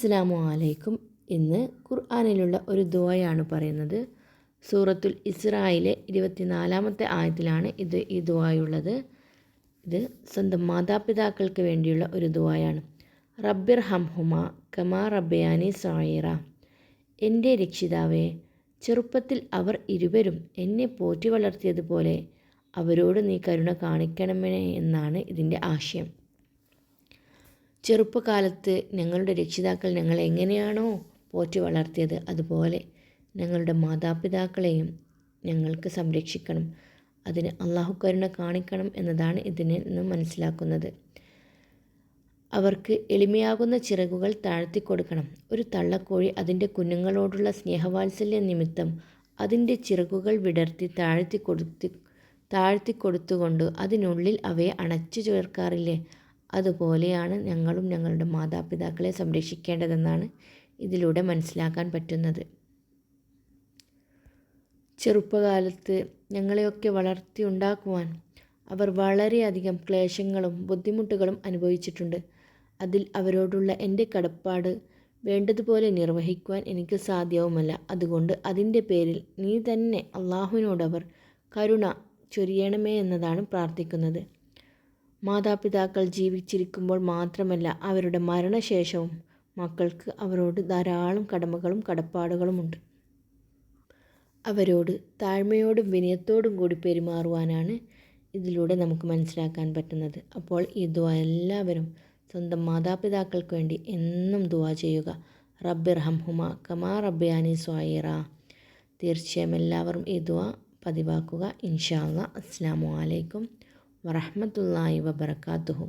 അസ്സലാമു അലൈക്കും. ഇന്ന് ഖുർആനിലുള്ള ഒരു ദുആയാണ് പറയുന്നത്. സൂറത്തുൽ ഇസ്രായിലെ 24-ാമത്തെ ആയത്തിലാണ് ഈ ദുആയുള്ളത്. ഇത് സ്വന്തം മാതാപിതാക്കൾക്ക് വേണ്ടിയുള്ള ഒരു ദുആയാണ്. റബ്ബിർ ഹംഹുമ കമാ റബ്ബയാനി സഗീറ. എൻ്റെ രക്ഷിതാവേ, ചെറുപ്പത്തിൽ അവർ ഇരുവരും എന്നെ പോറ്റി വളർത്തിയതുപോലെ അവരോട് നീ കരുണ കാണിക്കണമേ എന്നാണ് ഇതിൻ്റെ ആശയം. ചെറുപ്പകാലത്ത് ഞങ്ങളുടെ രക്ഷിതാക്കൾ ഞങ്ങളെ എങ്ങനെയാണോ പോറ്റി വളർത്തിയത്, അതുപോലെ ഞങ്ങളുടെ മാതാപിതാക്കളെയും ഞങ്ങൾക്ക് സംരക്ഷിക്കണം. അതിന് അള്ളാഹു കരുണ കാണിക്കണം എന്നതാണ് ഇതിൽ നിന്ന് മനസ്സിലാക്കുന്നത്. അവർക്ക് എളിമയാകുന്ന ചിറകുകൾ താഴ്ത്തിക്കൊടുക്കണം. ഒരു തള്ളക്കോഴി അതിൻ്റെ കുഞ്ഞുങ്ങളോടുള്ള സ്നേഹവാത്സല്യ നിമിത്തം അതിൻ്റെ ചിറകുകൾ വിടർത്തി താഴ്ത്തിക്കൊടുത്തുകൊണ്ട് അതിനുള്ളിൽ അവയെ അണച്ചു ചേർക്കാറില്ലേ? അതുപോലെയാണ് ഞങ്ങളും ഞങ്ങളുടെ മാതാപിതാക്കളെ സംരക്ഷിക്കേണ്ടതെന്നാണ് ഇതിലൂടെ മനസ്സിലാക്കാൻ പറ്റുന്നത്. ചെറുപ്പകാലത്ത് ഞങ്ങളെയൊക്കെ വളർത്തിയുണ്ടാക്കുവാൻ അവർ വളരെയധികം ക്ലേശങ്ങളും ബുദ്ധിമുട്ടുകളും അനുഭവിച്ചിട്ടുണ്ട്. അതിൽ അവരോടുള്ള എൻ്റെ കടപ്പാട് വേണ്ടതുപോലെ നിർവഹിക്കുവാൻ എനിക്ക് സാധ്യവുമല്ല. അതുകൊണ്ട് അതിൻ്റെ പേരിൽ നീ തന്നെ അള്ളാഹുവിനോട് അവർ കരുണ ചൊരിയണമേ എന്നതാണ് പ്രാർത്ഥിക്കുന്നത്. മാതാപിതാക്കൾ ജീവിച്ചിരിക്കുമ്പോൾ മാത്രമല്ല, അവരുടെ മരണശേഷവും മക്കൾക്ക് അവരോട് ധാരാളം കടമകളും കടപ്പാടുകളുമുണ്ട്. അവരോട് താഴ്മയോടും വിനയത്തോടും കൂടി പെരുമാറുവാനാണ് ഇതിലൂടെ നമുക്ക് മനസ്സിലാക്കാൻ പറ്റുന്നത്. അപ്പോൾ ഈ ദുആ എല്ലാവരും സ്വന്തം മാതാപിതാക്കൾക്ക് വേണ്ടി എന്നും ദുആ ചെയ്യുക. റബ്ബിർ ഹംഹുമ കമാ റബ്ബയാനി സഗീറ. തീർച്ചയായും എല്ലാവരും ഈ ദുആ പതിവാക്കുക. ഇൻഷാ അല്ലാഹ്. അസ്സലാമു അലൈക്കും വറഹ്മത്തുള്ളാഹി വബറകാതുഹു.